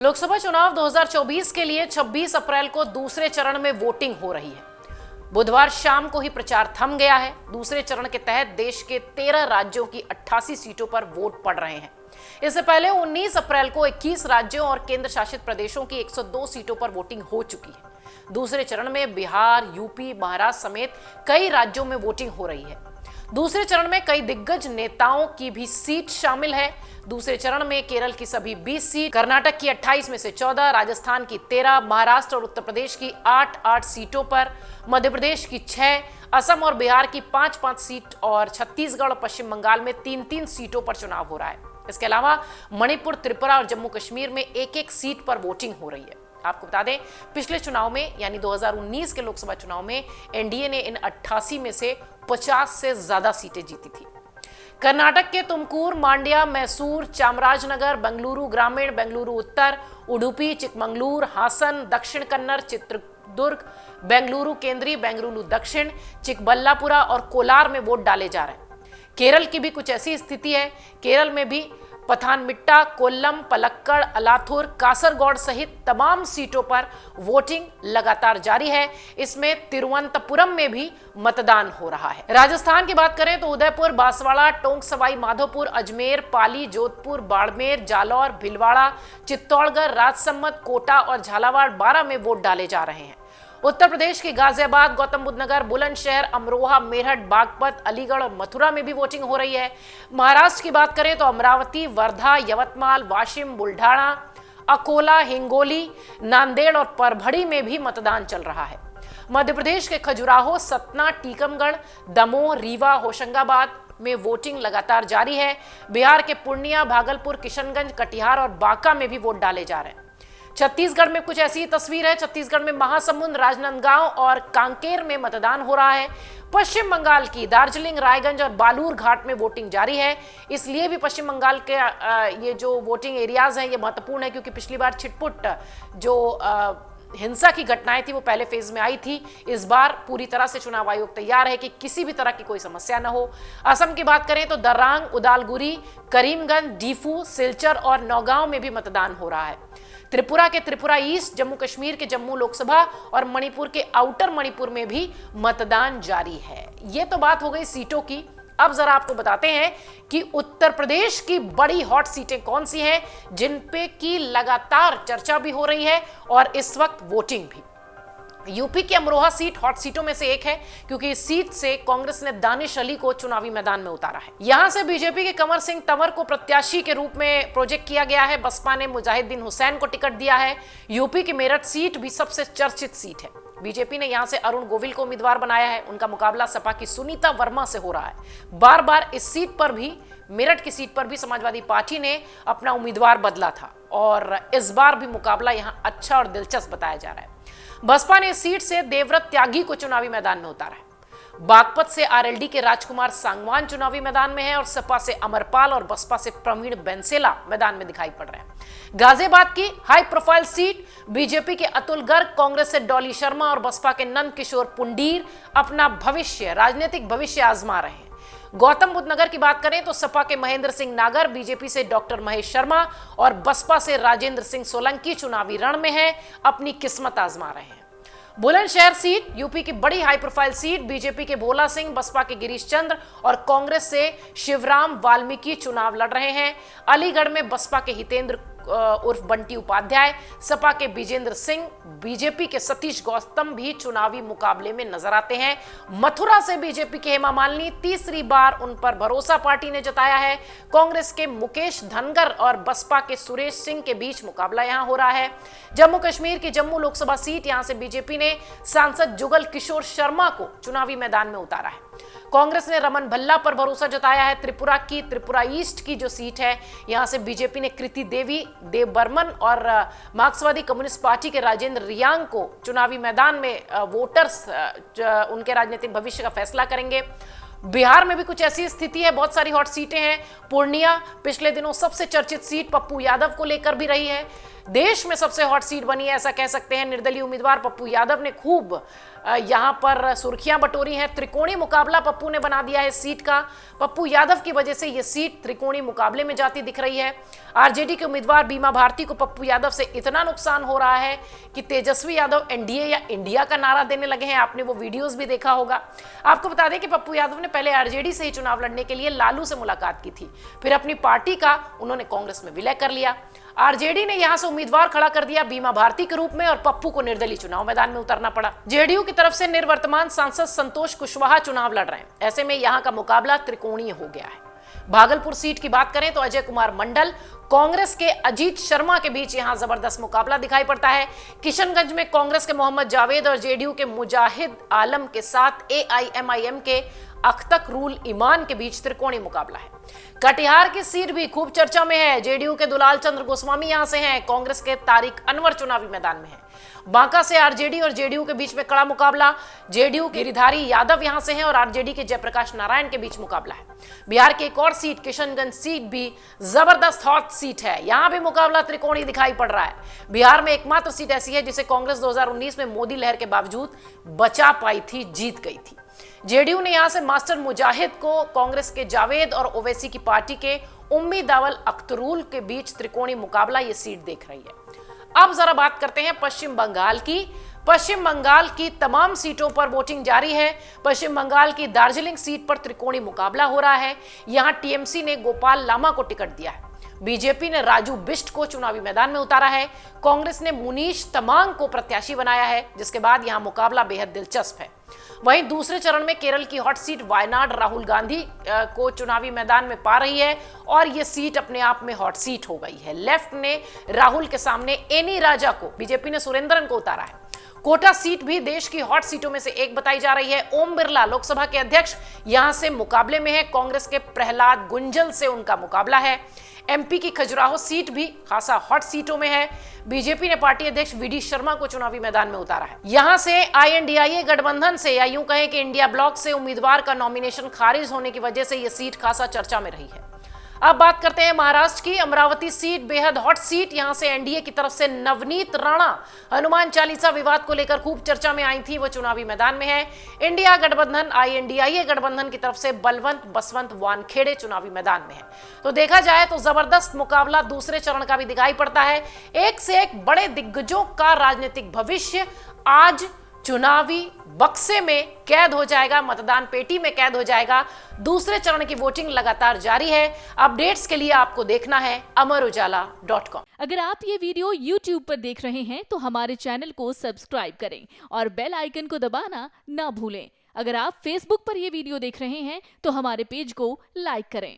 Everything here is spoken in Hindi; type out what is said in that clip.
लोकसभा चुनाव 2024 के लिए 26 अप्रैल को दूसरे चरण में वोटिंग हो रही है। बुधवार शाम को ही प्रचार थम गया है। दूसरे चरण के तहत देश के 13 राज्यों की 88 सीटों पर वोट पड़ रहे हैं। इससे पहले 19 अप्रैल को 21 राज्यों और केंद्र शासित प्रदेशों की 102 सीटों पर वोटिंग हो चुकी है। दूसरे चरण में बिहार, यूपी, महाराष्ट्र समेत कई राज्यों में वोटिंग हो रही है। दूसरे चरण में कई दिग्गज नेताओं की भी सीट शामिल है। दूसरे चरण में केरल की सभी 20 सीट, कर्नाटक की 28 में से 14, राजस्थान की 13, महाराष्ट्र और उत्तर प्रदेश की 8 सीटों पर, मध्य प्रदेश की 6, असम और बिहार की 5 सीट और छत्तीसगढ़ और पश्चिम बंगाल में 3 सीटों पर चुनाव हो रहा है। इसके अलावा मणिपुर, त्रिपुरा और जम्मू कश्मीर में 1 सीट पर वोटिंग हो रही है। आपको बता दें, पिछले चुनाव में यानी 2019 के लोकसभा चुनाव में एनडीए ने इन 88 में से 50 से ज्यादा सीटें जीती थी। कर्नाटक के तुमकुर, मांड्या, मैसूर, चामराजनगर, बेंगलुरु ग्रामीण, बेंगलुरु उत्तर, उडुपी, चिकमंगलूर, हासन, दक्षिण कन्नड़, चित्रदुर्ग, बेंगलुरु केंद्रीय, बेंगलुरु दक्षिण, चिकबल्लापुरा और कोलार में वोट डाले जा रहे हैं। केरल की भी कुछ ऐसी स्थिति है। केरल में भी पथानमिट्टा, कोल्लम, पलक्कड़, अलाथुर, कासरगोड सहित तमाम सीटों पर वोटिंग लगातार जारी है। इसमें तिरुवनंतपुरम में भी मतदान हो रहा है। राजस्थान की बात करें तो उदयपुर, बांसवाड़ा, टोंक, सवाई माधोपुर, अजमेर, पाली, जोधपुर, बाड़मेर, जालौर, भीलवाड़ा, चित्तौड़गढ़, राजसमंद, कोटा और झालावाड़ 12 में वोट डाले जा रहे हैं। उत्तर प्रदेश की गाजियाबाद, गौतम बुद्ध नगर, बुलंदशहर, अमरोहा, मेरठ, बागपत, अलीगढ़ और मथुरा में भी वोटिंग हो रही है। महाराष्ट्र की बात करें तो अमरावती, वर्धा, यवतमाल, वाशिम, बुल्ढाना, अकोला, हिंगोली, नांदेड़ और परभड़ी में भी मतदान चल रहा है। मध्य प्रदेश के खजुराहो, सतना, टीकमगढ़, दमोह, रीवा, होशंगाबाद में वोटिंग लगातार जारी है। बिहार के पूर्णिया, भागलपुर, किशनगंज, कटिहार और बांका में भी वोट डाले जा रहे हैं। छत्तीसगढ़ में कुछ ऐसी तस्वीर है। छत्तीसगढ़ में महासमुंद, राजनांदगांव और कांकेर में मतदान हो रहा है। पश्चिम बंगाल की दार्जिलिंग, रायगंज और बालूर घाट में वोटिंग जारी है। इसलिए भी पश्चिम बंगाल के ये जो वोटिंग एरियाज हैं ये महत्वपूर्ण है, क्योंकि पिछली बार छिटपुट जो हिंसा की घटनाएं थी वो पहले फेज में आई थी। इस बार पूरी तरह से चुनाव आयोग तैयार है कि किसी भी तरह की कोई समस्या न हो। असम की बात करें तो दर्रांग, उदालगुरी, करीमगंज, डीफू, सिलचर और नौगांव में भी मतदान हो रहा है। त्रिपुरा के त्रिपुरा ईस्ट, जम्मू कश्मीर के जम्मू लोकसभा और मणिपुर के आउटर मणिपुर में भी मतदान जारी है। ये तो बात हो गई सीटों की। अब जरा आपको बताते हैं कि उत्तर प्रदेश की बड़ी हॉट सीटें कौन सी हैं, जिन पे की लगातार चर्चा भी हो रही है और इस वक्त वोटिंग भी। यूपी की अमरोहा सीट हॉट सीटों में से एक है, क्योंकि इस सीट से कांग्रेस ने दानिश अली को चुनावी मैदान में उतारा है। यहां से बीजेपी के कंवर सिंह तंवर को प्रत्याशी के रूप में प्रोजेक्ट किया गया है। बसपा ने मुजाहिदीन हुसैन को टिकट दिया है। यूपी की मेरठ सीट भी सबसे चर्चित सीट है। बीजेपी ने यहां से अरुण गोविल को उम्मीदवार बनाया है। उनका मुकाबला सपा की सुनीता वर्मा से हो रहा है। बार बार इस सीट पर भी, मेरठ की सीट पर भी समाजवादी पार्टी ने अपना उम्मीदवार बदला था और इस बार भी मुकाबला यहां अच्छा और दिलचस्प बताया जा रहा है। बसपा ने इस सीट से देवव्रत त्यागी को चुनावी मैदान में उतारा है। बागपत से आरएलडी के राजकुमार सांगवान चुनावी मैदान में है और सपा से अमरपाल और बसपा से प्रवीण बेंसेला मैदान में दिखाई पड़ रहे हैं। गाजियाबाद की हाई प्रोफाइल सीट बीजेपी के अतुल गर्ग, कांग्रेस से डॉली शर्मा और बसपा के नंद किशोर पुंडीर अपना राजनीतिक भविष्य आजमा रहे हैं। गौतम बुद्ध नगर की बात करें तो सपा के महेंद्र सिंह नागर, बीजेपी से डॉक्टर महेश शर्मा और बसपा से राजेंद्र सिंह सोलंकी चुनावी रण में हैं, अपनी किस्मत आजमा रहे हैं। बुलंदशहर सीट यूपी की बड़ी हाई प्रोफाइल सीट, बीजेपी के भोला सिंह, बसपा के गिरीश चंद्र और कांग्रेस से शिवराम वाल्मीकि चुनाव लड़ रहे हैं। अलीगढ़ में बसपा के हितेंद्र उर्फ बंटी उपाध्याय, सपा के विजेंद्र सिंह, बीजेपी के सतीश गौतम भी चुनावी मुकाबले में नजर आते हैं। मथुरा से बीजेपी के हेमा मालिनी, तीसरी बार उन पर भरोसा पार्टी ने जताया है। कांग्रेस के मुकेश धनगर और बसपा के सुरेश सिंह के बीच मुकाबला यहां हो रहा है। जम्मू कश्मीर की जम्मू लोकसभा सीट, यहां से बीजेपी ने सांसद जुगल किशोर शर्मा को चुनावी मैदान में उतारा है। कांग्रेस ने रमन भल्ला पर भरोसा जताया है। त्रिपुरा की त्रिपुरा ईस्ट की जो सीट है, यहां से बीजेपी ने कृति देवी, देव बर्मन और मार्क्सवादी कम्युनिस्ट पार्टी के राजेंद्र रियांग को चुनावी मैदान में वोटर्स उनके राजनीतिक भविष्य का फैसला करेंगे। बिहार में भी कुछ ऐसी स्थिति है, बहुत सारी हॉट सीटें हैं। पूर्णिया पिछले दिनों सबसे चर्चित सीट पप्पू यादव को लेकर भी रही है। देश में सबसे हॉट सीट बनी है, ऐसा कह सकते हैं। निर्दलीय उम्मीदवार पप्पू यादव ने खूब यहां पर सुर्खियां बटोरी हैं। त्रिकोणीय मुकाबला पप्पू ने बना दिया है इस सीट का। पप्पू यादव की वजह से यह सीट त्रिकोणीय मुकाबले में जाती दिख रही है। आरजेडी के उम्मीदवार बीमा भारती को पप्पू यादव से इतना नुकसान हो रहा है कि तेजस्वी यादव एनडीए या इंडिया का नारा देने लगे हैं। आपने वो वीडियोस भी देखा होगा। आपको बता दें कि पप्पू यादव ने पहले आरजेडी से ही चुनाव लड़ने के लिए लालू से मुलाकात की थी, फिर अपनी पार्टी का उन्होंने कांग्रेस में विलय कर लिया। आरजेडी ने यहां से उम्मीदवार खड़ा कर दिया बीमा भारती के रूप में और पप्पू को निर्दलीय चुनाव मैदान में उतरना पड़ा। जेडीयू की तरफ से निवर्तमान सांसद संतोष कुशवाहा चुनाव लड़ रहे हैं। ऐसे में यहां का मुकाबला त्रिकोणीय हो गया है। भागलपुर सीट की बात करें तो अजय कुमार मंडल कांग्रेस के अजीत शर्मा के बीच यहां जबरदस्त मुकाबला दिखाई पड़ता है। किशनगंज में कांग्रेस के मोहम्मद जावेद और जेडीयू के मुजाहिद आलम के साथ एआईएमआईएम के अख्तक रूल ईमान के बीच त्रिकोणीय मुकाबला है। कटिहार की सीट भी खूब चर्चा में है। जेडीयू के दुलाल चंद्र गोस्वामी यहां से हैं, कांग्रेस के तारिक अनवर चुनावी मैदान में हैं। बांका से आरजेडी और जेडीयू के बीच में कड़ा मुकाबला। जेडीयू के गिरिधारी यादव यहां से हैं और आरजेडी के जयप्रकाश नारायण के बीच मुकाबला है। बिहार की एक और सीट किशनगंज सीट भी जबरदस्त हॉट सीट है। यहां भी मुकाबला त्रिकोणीय दिखाई पड़ रहा है। बिहार में एकमात्र सीट ऐसी है जिसे कांग्रेस 2019 में मोदी लहर के बावजूद बचा पाई थी, जीत गई थी। जेडीयू ने यहां से मास्टर मुजाहिद को कांग्रेस के जावेद और ओवैसी की पार्टी के उम्मी दावल अख्तरूल के बीच त्रिकोणीय मुकाबला ये सीट देख रही है। अब जरा बात करते हैं पश्चिम बंगाल की। पश्चिम बंगाल की तमाम सीटों पर वोटिंग जारी है। पश्चिम बंगाल की दार्जिलिंग सीट पर त्रिकोणीय मुकाबला हो रहा है। यहां टीएमसी ने गोपाल लामा को टिकट दिया है। बीजेपी ने राजू बिष्ट को चुनावी मैदान में उतारा है। कांग्रेस ने मुनीश तमांग को प्रत्याशी बनाया है, जिसके बाद यहां मुकाबला बेहद दिलचस्प है। वहीं दूसरे चरण में केरल की हॉट सीट वायनाड राहुल गांधी को चुनावी मैदान में पा रही है और यह सीट अपने आप में हॉट सीट हो गई है। लेफ्ट ने राहुल के सामने एनी राजा को, बीजेपी ने सुरेंद्रन को उतारा है। कोटा सीट भी देश की हॉट सीटों में से एक बताई जा रही है। ओम बिरला लोकसभा के अध्यक्ष यहां से मुकाबले में है। कांग्रेस के प्रहलाद गुंजल से उनका मुकाबला है। एमपी की खजुराहो सीट भी खासा हॉट सीटों में है। बीजेपी ने पार्टी अध्यक्ष वीडी शर्मा को चुनावी मैदान में उतारा है। यहां से आईएनडीआईए गठबंधन से, या यूं कहें कि इंडिया ब्लॉक से उम्मीदवार का नॉमिनेशन खारिज होने की वजह से यह सीट खासा चर्चा में रही है। अब बात करते हैं महाराष्ट्र की। अमरावती सीट बेहद हॉट सीट। यहां से एनडीए की तरफ से नवनीत राणा हनुमान चालीसा विवाद को लेकर खूब चर्चा में आई थी, वो चुनावी मैदान में है। इंडिया गठबंधन आईएनडीआईए गठबंधन की तरफ से बलवंत बसवंत वानखेड़े चुनावी मैदान में है। तो देखा जाए तो जबरदस्त मुकाबला दूसरे चरण का भी दिखाई पड़ता है। एक से एक बड़े दिग्गजों का राजनीतिक भविष्य आज चुनावी बक्से में कैद हो जाएगा, मतदान पेटी में कैद हो जाएगा। दूसरे चरण की वोटिंग लगातार जारी है। अपडेट्स के लिए आपको देखना है amarujala.com। अगर आप ये वीडियो YouTube पर देख रहे हैं तो हमारे चैनल को सब्सक्राइब करें और बेल आइकन को दबाना ना भूलें। अगर आप Facebook पर ये वीडियो देख रहे हैं तो हमारे पेज को लाइक करें।